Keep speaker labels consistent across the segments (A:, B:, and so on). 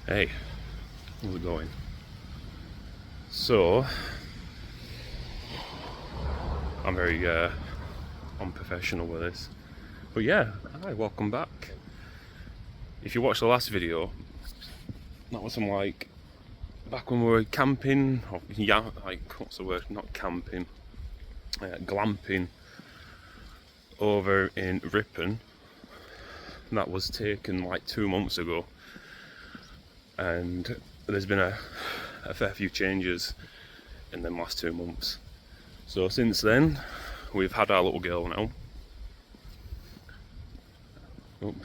A: Hey, how's it going? So, I'm very unprofessional with this, but yeah, hi, welcome back. If you watched the last video, that was some like back when we were camping, or yeah, like what's the word? Not camping, glamping over in Ripon. That was taken like 2 months ago, and there's been a fair few changes in the last 2 months. So since then, we've had our little girl now. Oh,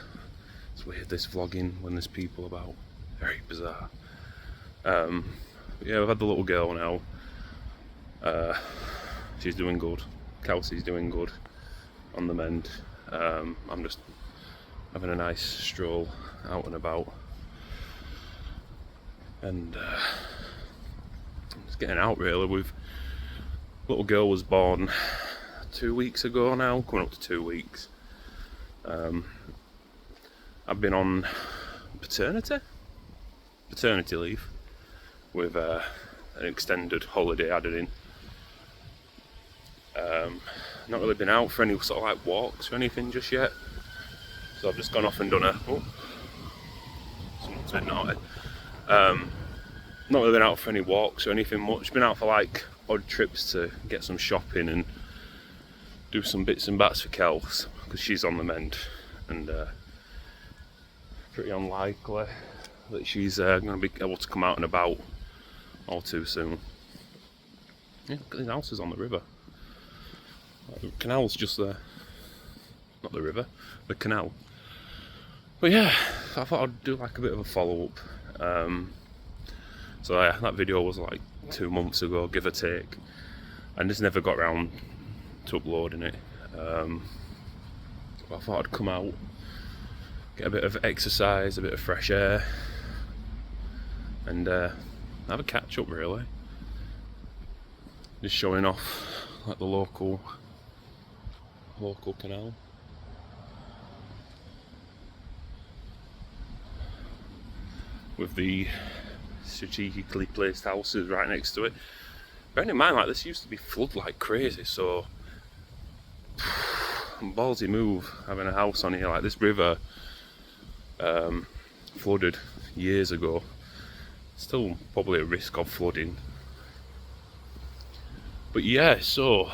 A: it's weird this vlogging when there's people about. Very bizarre. Yeah, we've had the little girl now. She's doing good. Kelsey's doing good on the mend. I'm just having a nice stroll out and about, and just getting out really. Little girl was born 2 weeks ago now, coming up to 2 weeks. I've been on paternity leave with an extended holiday added in. Not really been out for any sort of like walks or anything just yet, so I've just gone off and done someone's a bit naughty. Not really been out for any walks or anything much. Been out for like odd trips to get some shopping and do some bits and bats for Kels, because she's on the mend, and pretty unlikely that she's going to be able to come out and about all too soon. Yeah, look at these houses on the river. The canal's just there. Not the river, the canal. But yeah, I thought I'd do like a bit of a follow-up. So yeah, that video was like 2 months ago, give or take, and just never got around to uploading it. I thought I'd come out, get a bit of exercise, a bit of fresh air, and have a catch up really. Just showing off like the local canal. With the strategically placed houses right next to it. Bearing in mind, like, this used to be flood like crazy, so ballsy move having a house on here. Like, this river flooded years ago. Still probably at risk of flooding. But yeah, so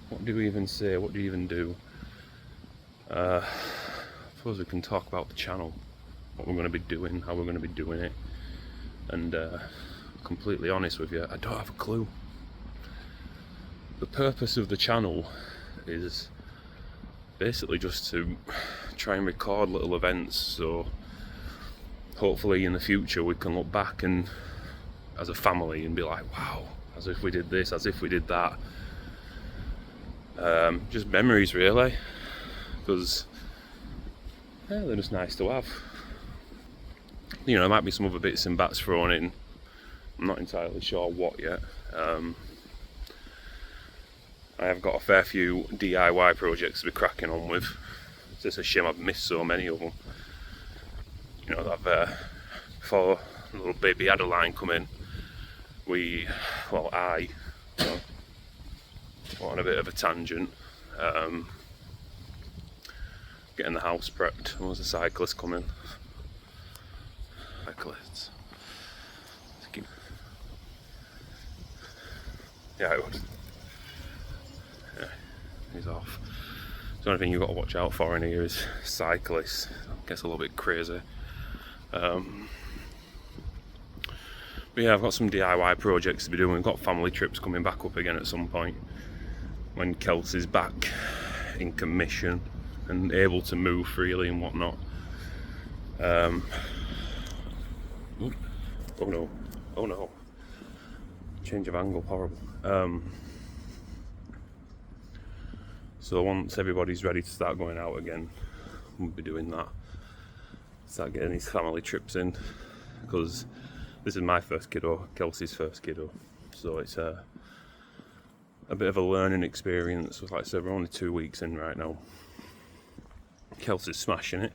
A: what do we even say? What do you even do? I suppose we can talk about the channel, what we're going to be doing, how we're going to be doing it, and completely honest with you, I don't have a clue. The purpose of the channel is basically just to try and record little events, so hopefully in the future we can look back and as a family and be like, wow, as if we did this, as if we did that. Just memories really, because yeah, they're just nice to have. You know, there might be some other bits and bats thrown in. I'm not entirely sure what yet. I have got a fair few DIY projects to be cracking on with. It's just a shame I've missed so many of them. You know, before little baby Adeline come in, I went on a bit of a tangent, getting the house prepped. There was a cyclist coming. Cyclists. Yeah, it was. Yeah, he's off. The only thing you've got to watch out for in here is cyclists. It gets a little bit crazy. But yeah, I've got some DIY projects to be doing. We've got family trips coming back up again at some point when Kelsey's back in commission and able to move freely and whatnot. Oh no, change of angle, horrible. So once everybody's ready to start going out again, we'll be doing that. Start getting these family trips in, because this is my first kiddo, Kelsey's first kiddo, so it's a bit of a learning experience. Like I said, we're only 2 weeks in right now. Kelsey's smashing it.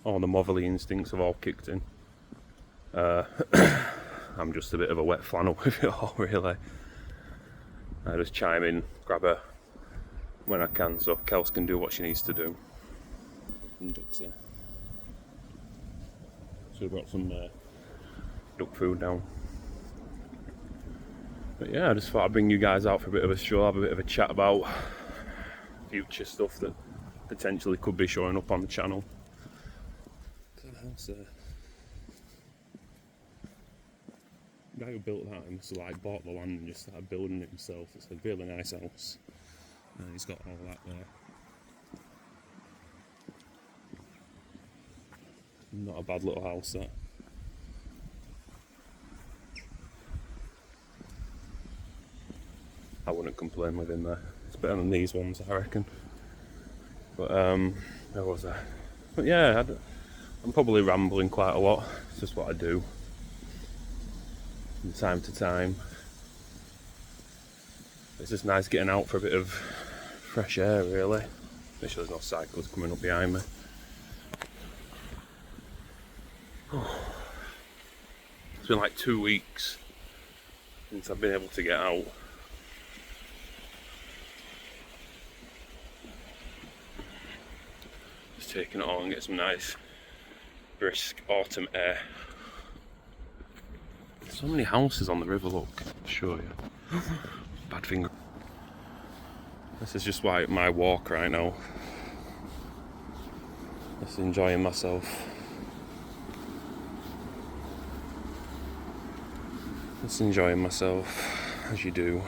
A: all the motherly instincts have all kicked in. I'm just a bit of a wet flannel with it all, really. I just chime in, grab her when I can, so Kels can do what she needs to do. And ducks there. So we brought some duck food down. But yeah, I just thought I'd bring you guys out for a bit of a stroll, have a bit of a chat about future stuff that potentially could be showing up on the channel. The guy who built that must have like bought the land and just started building it himself. It's a really nice house. And he's got all that there. Not a bad little house, that. I wouldn't complain living there. It's better than these ones, I reckon. But where was I? But yeah, I'm probably rambling quite a lot. It's just what I do from time to time. It's just nice getting out for a bit of fresh air, really. Make sure there's no cycles coming up behind me. It's been like 2 weeks since I've been able to get out. Just taking it on and get some nice brisk autumn air. So many houses on the river, look. I'll show you. Bad finger. This is just like my walk right now. Just enjoying myself. Just enjoying myself, as you do.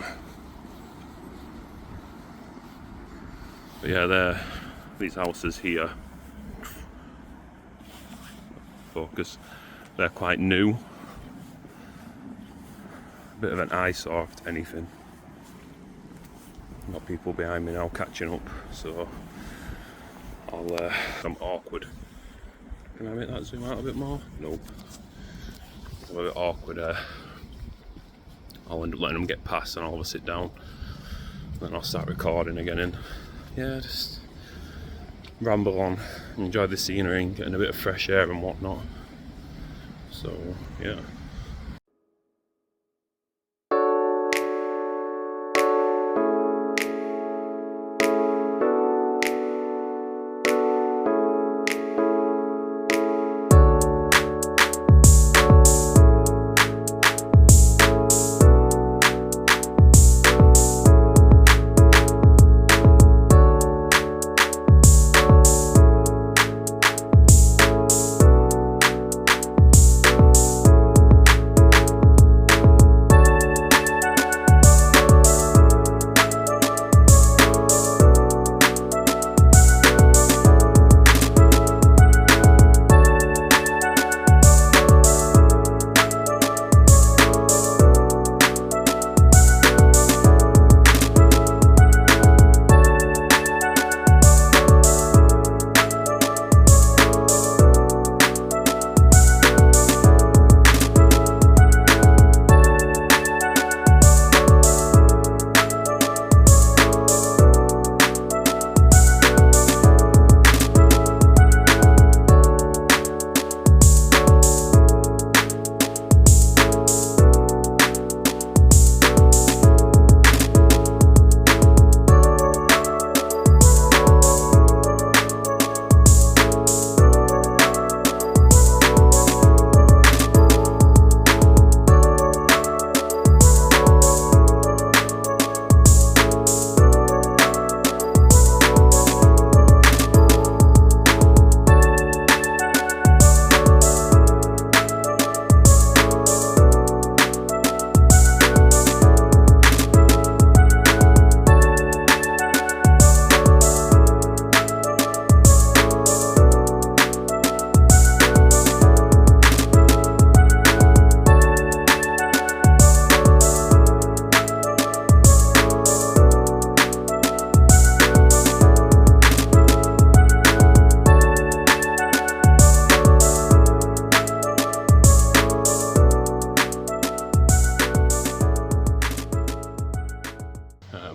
A: But yeah, these houses here, focus, they're quite new. A bit of an eyesore, if anything. Got people behind me now catching up, so I'm awkward. Can I make that zoom out a bit more? Nope. I'm a bit awkward. I'll end up letting them get past and I'll have a sit down. Then I'll start recording again and yeah, just ramble on, enjoy the scenery and getting a bit of fresh air and whatnot. So yeah.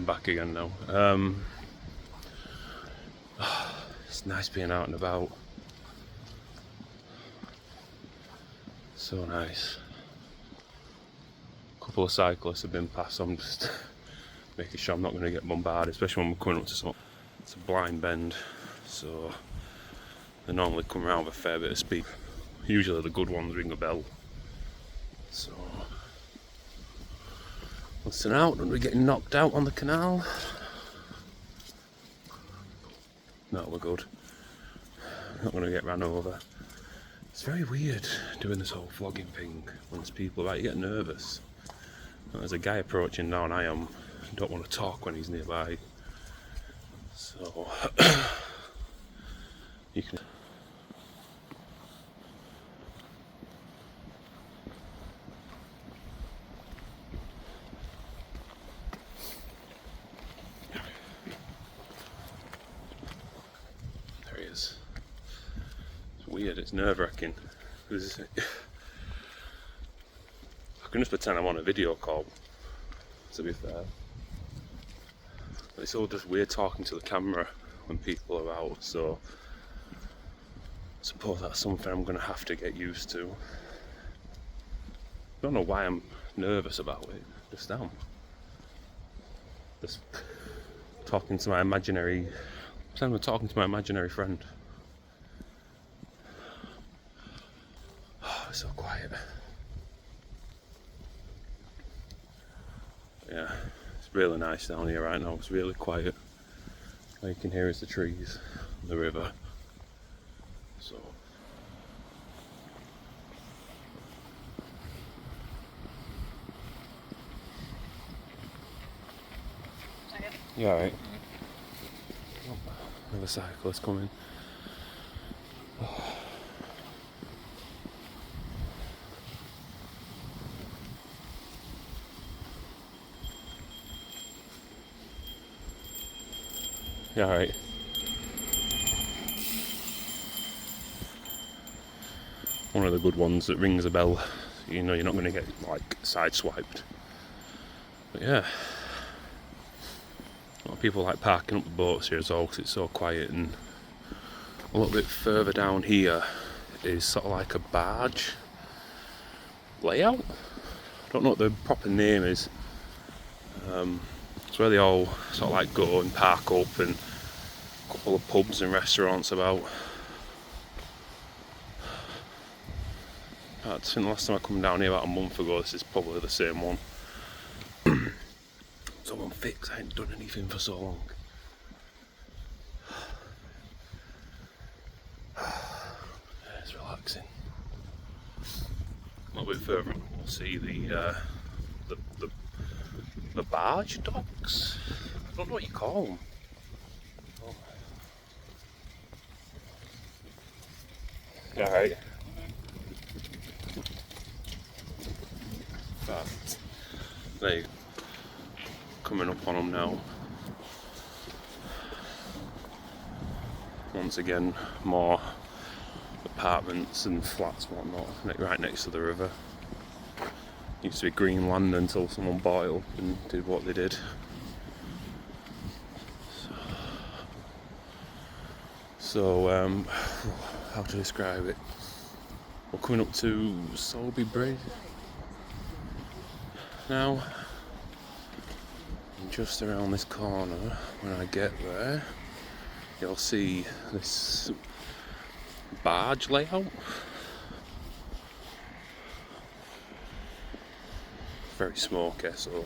A: back again now. It's nice being out and about. So nice. A couple of cyclists have been past, so I'm just making sure I'm not going to get bombarded, especially when we're coming up to some. It's a blind bend, so they normally come around with a fair bit of speed. Usually the good ones ring a bell. So listen out, don't we get knocked out on the canal? No, we're good. Not going to get ran over. It's very weird doing this whole vlogging thing when there's people about. You get nervous. And there's a guy approaching now and I don't want to talk when he's nearby. So you can. There he is. It's weird, it's nerve-wracking. I can just pretend I'm on a video call, to be fair. But it's all just weird talking to the camera when people are out, so I suppose that's something I'm going to have to get used to. I don't know why I'm nervous about it, just am. Just talking to my imaginary, pretend I'm talking to my imaginary friend. Oh, it's so quiet. Yeah, it's really nice down here right now. It's really quiet. All you can hear is the trees, and the river. So yeah, right. Oh, another cyclist coming. Oh. Yeah, right. One of the good ones that rings a bell. You know you're not going to get like sideswiped. But yeah, a lot of people like parking up the boats here as well because it's so quiet. And a little bit further down here is sort of like a barge layout. I don't know what the proper name is. It's where they all sort of like go and park up, and a couple of pubs and restaurants about. I think the last time I come down here about a month ago, this is probably the same one. Someone fix, I ain't done anything for so long. It's relaxing. A little bit further on, we'll see the barge docks. I don't know what you call them. Oh. Yeah, right. But there you go. Coming up on them now. Once again, more apartments and flats and whatnot, right next to the river. Used to be green land until someone bought it up and did what they did. So how to describe it? We're coming up to Solby Bridge now. And just around this corner, when I get there, you'll see this barge layout. Very smoky, so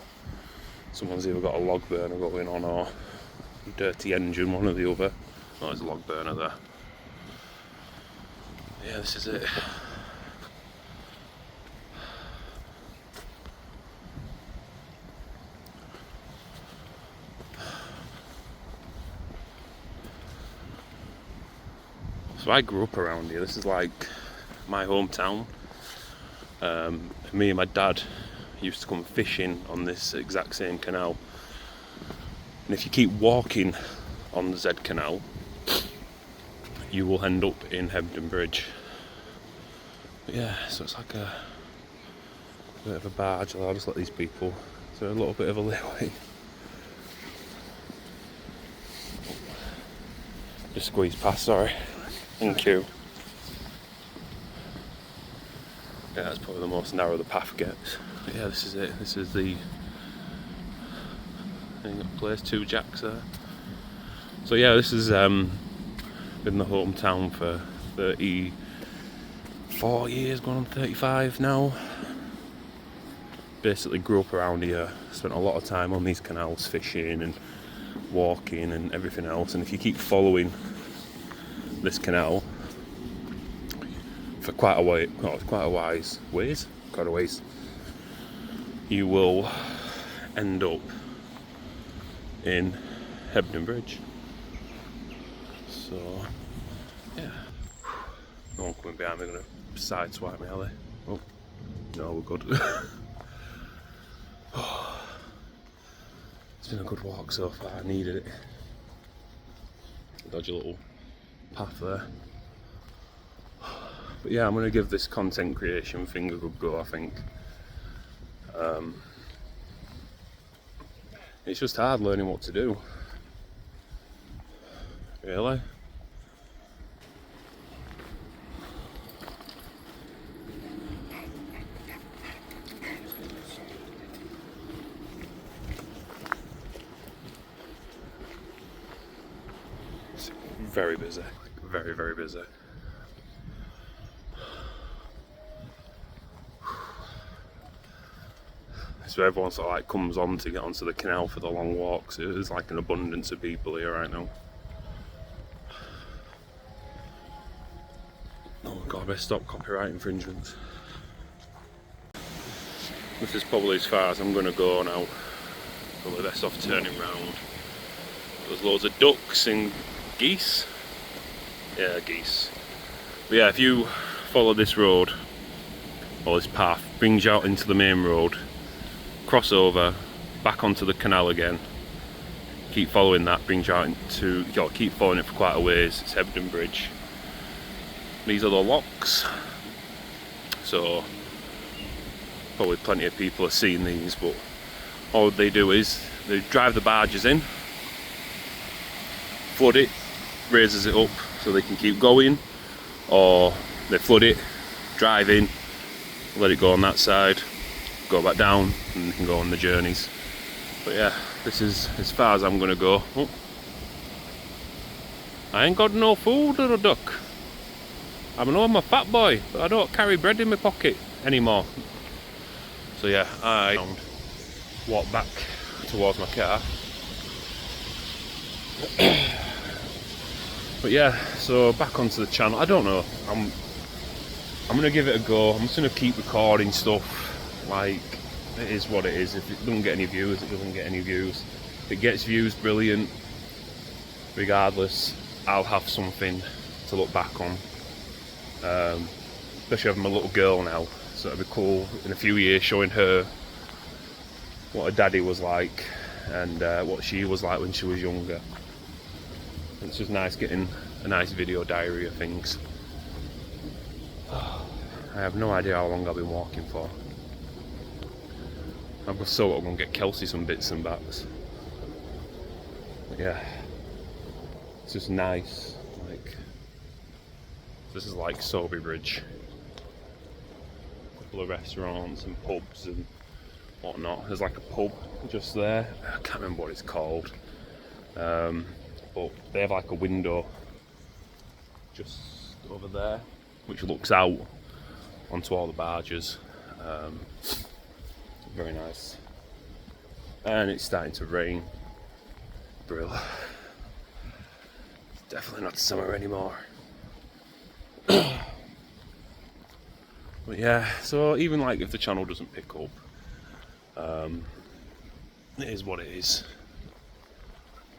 A: someone's either got a log burner going on or a dirty engine, one or the other. Oh, there's a log burner there. Yeah, this is it. So I grew up around here. This is like my hometown. Me and my dad used to come fishing on this exact same canal. And if you keep walking on the Z canal, you will end up in Hebden Bridge. But yeah, so it's like a bit of a barge. I'll just let these people, so a little bit of a leeway. Just squeeze past, sorry. Thank you. Yeah, that's probably the most narrow the path gets. But yeah, this is it. This is the place, 2 jacks there. So yeah, this has been the hometown for 34 years, going on 35 now. Basically grew up around here, spent a lot of time on these canals fishing and walking and everything else. And if you keep following this canal for quite a way, quite a ways, you will end up in Hebden Bridge. So yeah, no one coming behind me, gonna sideswipe me, are they? Oh no, we're good. It's been a good walk so far, I needed it. Dodgy little path there. But yeah, I'm going to give this content creation thing a good go, I think. It's just hard learning what to do. Really? It's very busy. Very, very busy. So everyone sort of like comes on to get onto the canal for the long walks. There's like an abundance of people here right now. Oh god, I better stop copyright infringements. This is probably as far as I'm going to go now. Probably best off turning round. There's loads of ducks and geese. Yeah, geese. But yeah, if you follow this road, or this path, brings you out into the main road, cross over, back onto the canal again, keep following that, brings you out into, you gotta keep following it for quite a ways. It's Hebden Bridge. These are the locks, so probably plenty of people have seen these, but all they do is they drive the barges in, flood it, raises it up so they can keep going, or they flood it, drive in, let it go on that side, go back down, and you can go on the journeys. But yeah, this is as far as I'm gonna go. Oh. I ain't got no food, little duck. I know I'm a fat boy, but I don't carry bread in my pocket anymore. So yeah, I walk back towards my car. But yeah, so back onto the channel. I don't know. I'm gonna give it a go. I'm just gonna keep recording stuff. Like, it is what it is. If it doesn't get any views, it doesn't get any views. If it gets views, brilliant. Regardless, I'll have something to look back on. Especially having my little girl now, so it'll be cool in a few years showing her what her daddy was like and what she was like when she was younger. It's just nice getting a nice video diary of things. I have no idea how long I've been walking for. I've still got to go and get Kelsey some bits and bats. But yeah, it's just nice. Like, this is like Soby Bridge. A couple of restaurants and pubs and whatnot. There's like a pub just there. I can't remember what it's called. But they have like a window just over there, which looks out onto all the barges. Very nice. And it's starting to rain. Brill. It's definitely not summer anymore. But yeah, so even like if the channel doesn't pick up, it is what it is.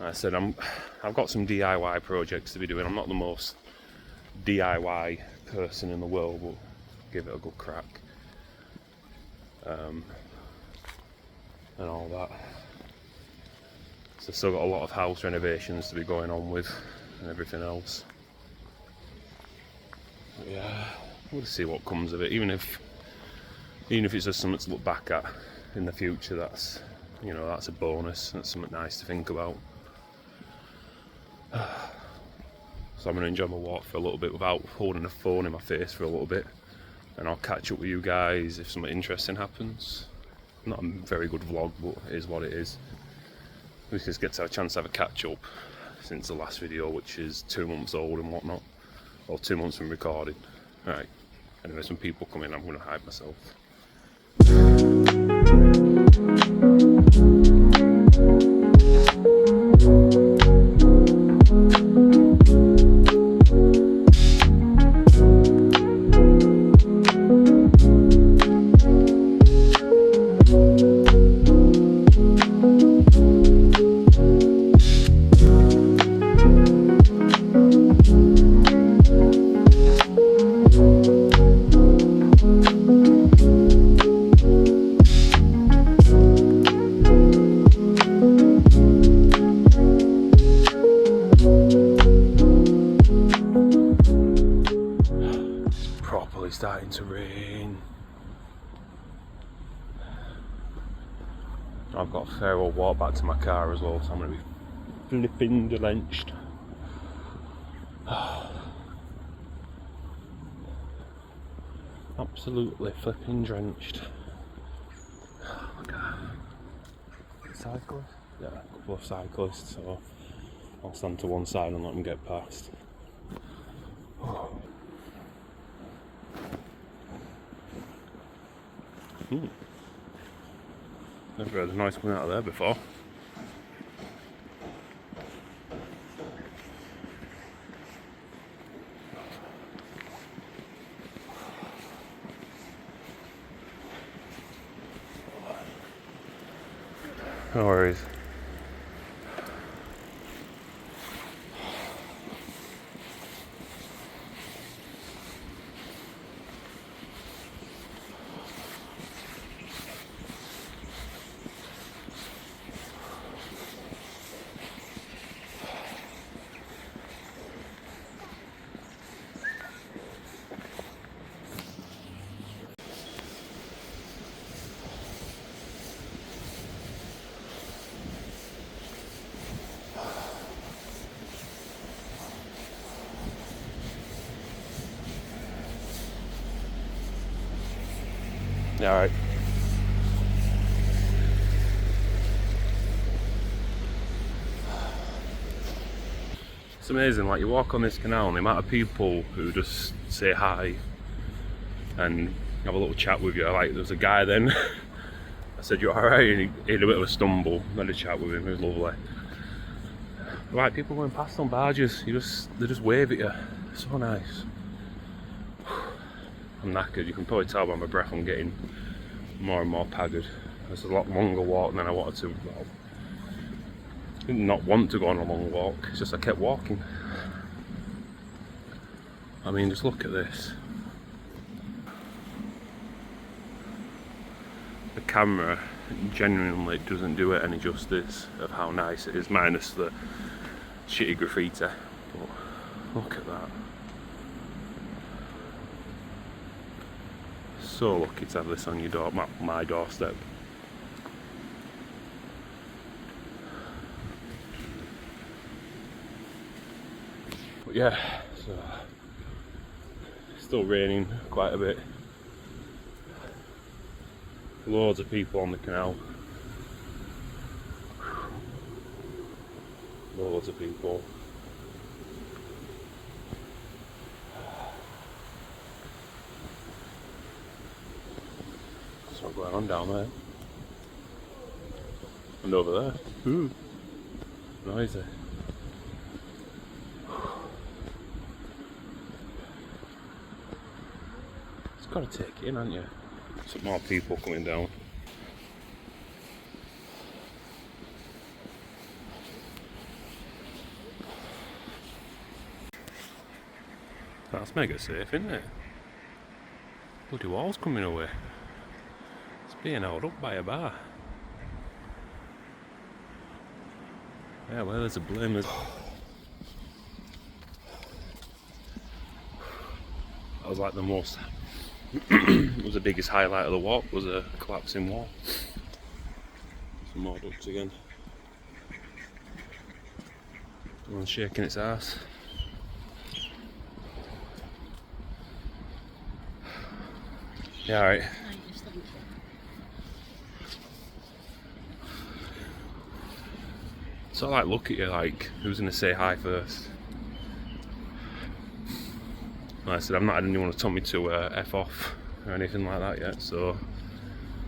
A: Like I said, I've got some DIY projects to be doing. I'm not the most DIY person in the world, but give it a good crack. And all that. So I've still got a lot of house renovations to be going on with and everything else. But yeah, we'll see what comes of it. Even if it's just something to look back at in the future, that's, you know, that's a bonus. That's something nice to think about. So I'm going to enjoy my walk for a little bit without holding a phone in my face for a little bit. and I'll catch up with you guys if something interesting happens. Not a very good vlog, but it is what it is. We just get to have a chance to have a catch up since the last video, which is 2 months old and whatnot, or 2 months from recording. Right, anyway, some people come in, I'm going to hide myself. Starting to rain. I've got a fair old walk back to my car as well, so I'm going to be flipping drenched. Absolutely flipping drenched. Look at cyclists. Yeah, a couple of cyclists, so I'll stand to one side and let them get past. Never heard a noise coming out of there before. No worries. Yeah, alright. It's amazing, like you walk on this canal and the amount of people who just say hi and have a little chat with you. Like there was a guy then, I said, "You alright?" And he had a bit of a stumble. I had a chat with him, it was lovely. Like people going past on barges, they just wave at you. It's so nice. I'm knackered, you can probably tell by my breath I'm getting more and more haggard. It's a lot longer walk than I wanted to. Well, I did not want to go on a long walk, it's just I kept walking. I mean, just look at this. The camera genuinely doesn't do it any justice of how nice it is, minus the shitty graffiti. But look at that. So lucky to have this on your door, my doorstep. But yeah, so still raining quite a bit. Loads of people on the canal. Loads of people. That's what's going on down there. And over there. Ooh. Noisy. It's got to take it in, haven't you? Some more people coming down. That's mega safe, isn't it? Bloody wall's coming away. It's being held up by a bar. Yeah, well, there's a blame. That was like the most. It was the biggest highlight of the walk, was a collapsing wall. Some more ducks again. The one's shaking its ass. Yeah, alright.
B: Right, yes, thank you.
A: So I like look at you like, who's gonna say hi first? Like I said, I've not had anyone to tell me to F off or anything like that yet, so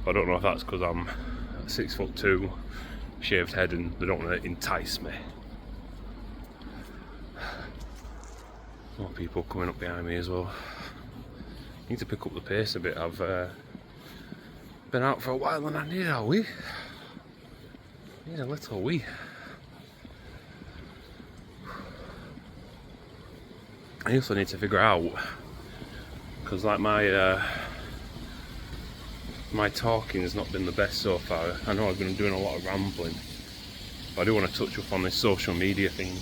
A: I don't know if that's because I'm 6'2", shaved head, and they don't want to entice me. More people coming up behind me as well. Need to pick up the pace a bit. I've been out for a while and I need a wee. Need a little wee. I also need to figure out, because like my talking has not been the best so far. I know I've been doing a lot of rambling, but I do want to touch up on this social media thing.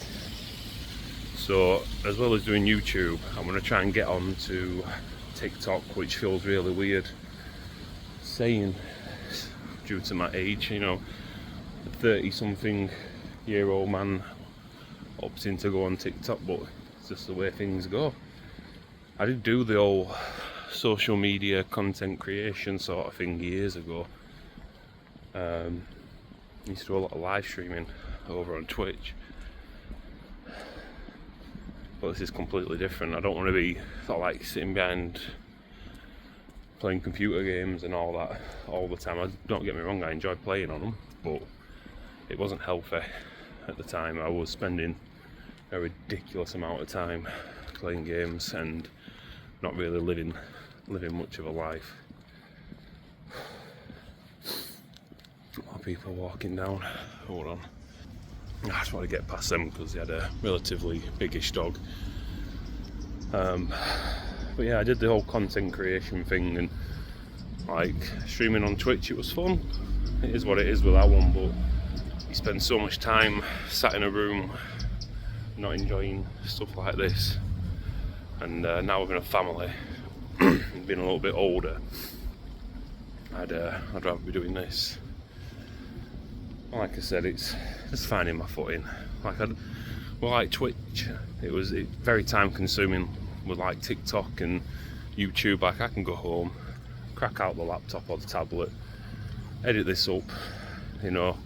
A: So as well as doing YouTube, I'm going to try and get on to TikTok, which feels really weird saying due to my age, you know, a 30-something year old man opting to go on TikTok, but it's just the way things go. I did do the old social media content creation sort of thing years ago. Used to do a lot of live streaming over on Twitch, but this is completely different. I don't want to be sort of like sitting behind playing computer games and all that all the time. Don't get me wrong, I enjoyed playing on them, but it wasn't healthy at the time. I was spending a ridiculous amount of time playing games and not really living much of a life. More people walking down. Hold on. I just want to get past them because they had a relatively biggish dog. But yeah, I did the whole content creation thing, and like streaming on Twitch, it was fun. It is what it is with that one, but you spend so much time sat in a room not enjoying stuff like this. And now having a family and being a little bit older, I'd rather be doing this. Like I said, it's just finding my footing. Like Twitch, it was very time consuming with like TikTok and YouTube. Like I can go home, crack out the laptop or the tablet, edit this up, you know,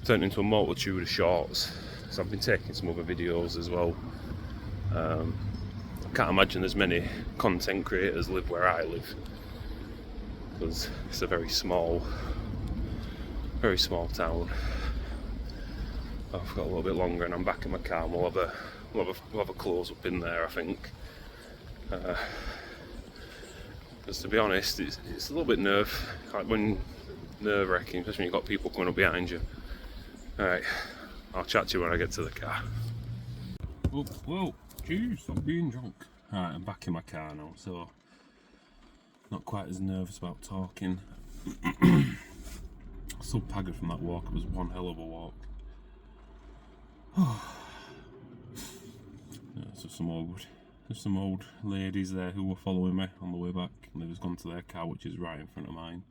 A: turn it into a multitude of shorts. So I've been taking some other videos as well. I can't imagine there's many content creators live where I live, because it's a very small town. I've got a little bit longer and I'm back in my car, and we'll have a close up in there, I think. Because to be honest, it's a little bit nerve-wracking, especially when you've got people coming up behind you. Alright, I'll chat to you when I get to the car. Whoa, jeez, I'm being drunk. Alright, I'm back in my car now, so not quite as nervous about talking. Still haggard from that walk. It was one hell of a walk. Yeah, so there's some old ladies there who were following me on the way back, and they've just gone to their car, which is right in front of mine.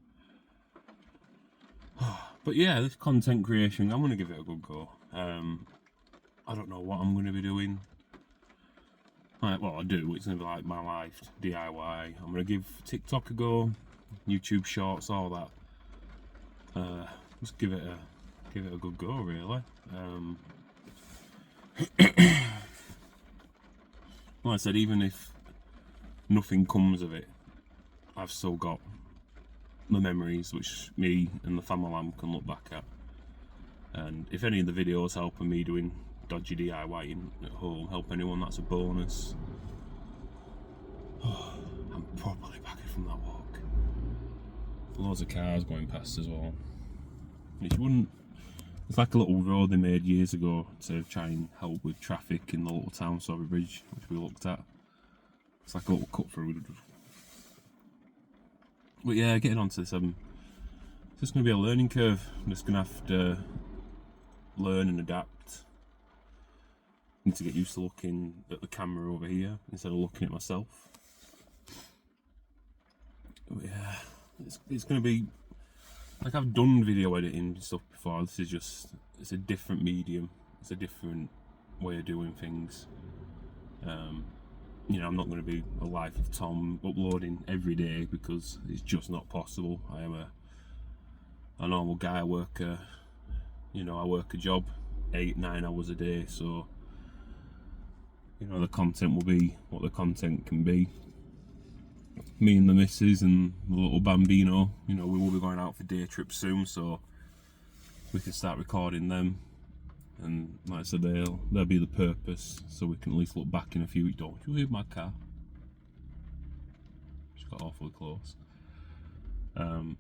A: But yeah, this content creation, I'm going to give it a good go. I don't know what I'm going to be doing. Well, I do. It's going to be like my life, DIY. I'm going to give TikTok a go, YouTube Shorts, all that. Just give it a good go, really. Like I said, even if nothing comes of it, I've still got the memories which me and the family can look back at. And if any of the videos helping me doing dodgy DIYing at home help anyone, that's a bonus. I'm properly back from that walk. Loads of cars going past as well. It's like a little road they made years ago to try and help with traffic in the little town, Sorry Bridge, which we looked at. It's like a little cut through. But yeah, getting onto this, it's just going to be a learning curve. I'm just going to have to learn and adapt. Need to get used to looking at the camera over here instead of looking at myself. But yeah, it's going to be, like, I've done video editing and stuff before. This is just, it's a different medium. It's a different way of doing things. you know, I'm not going to be a life of Tom uploading every day because it's just not possible. I am a normal guy. I work a job 8-9 hours a day, so you know the content will be what the content can be. Me and the missus and the little bambino, you know, we will be going out for day trips soon, so we can start recording them. And like I said, they'll be the purpose, so we can at least look back in a few weeks. Don't you leave my car? Just got awfully close.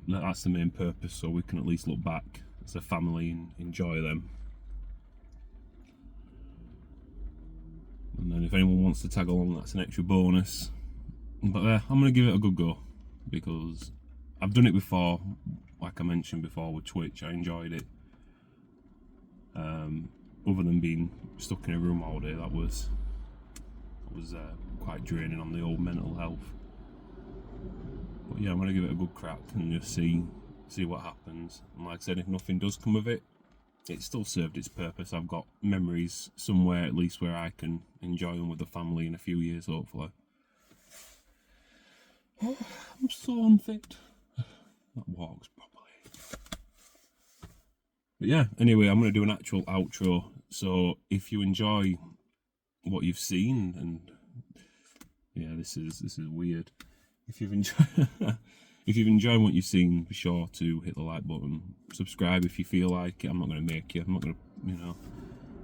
A: That's the main purpose, so we can at least look back as a family and enjoy them. And then if anyone wants to tag along, that's an extra bonus. But I'm going to give it a good go, because I've done it before, like I mentioned before with Twitch. I enjoyed it. Other than being stuck in a room all day, that was quite draining on the old mental health. But yeah, I'm going to give it a good crack and just see what happens. And like I said, if nothing does come of it, it still served its purpose. I've got memories somewhere at least where I can enjoy them with the family in a few years, hopefully. Oh, I'm so unfit. That walks properly. But yeah, anyway, I'm going to do an actual outro. So if you enjoy what you've seen, and yeah, this is weird. If you've enjoyed what you've seen, be sure to hit the like button. Subscribe if you feel like it. I'm not going to make you. I'm not going to, I'm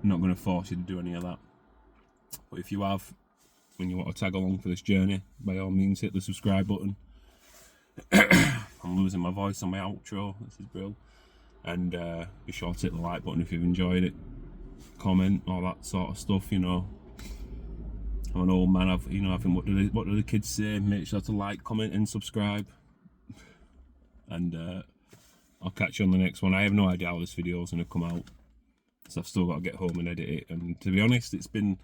A: not going to force you to do any of that. But if you have, and you want to tag along for this journey, by all means hit the subscribe button. I'm losing my voice on my outro. This is brilliant. And be sure to hit the like button if you've enjoyed it. Comment, all that sort of stuff. You know, I'm an old man. I think what do the kids say? Make sure to like, comment, and subscribe. And I'll catch you on the next one. I have no idea how this video is going to come out, so I've still got to get home and edit it. And to be honest, it's been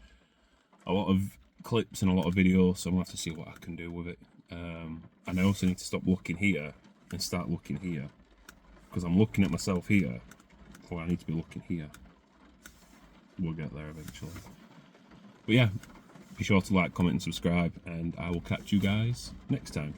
A: a lot of clips and a lot of videos, so I'm going to have to see what I can do with it. And I also need to stop looking here and start looking here, because I'm looking at myself here. Well, I need to be looking here. We'll get there eventually. But yeah, be sure to like, comment, and subscribe, and I will catch you guys next time.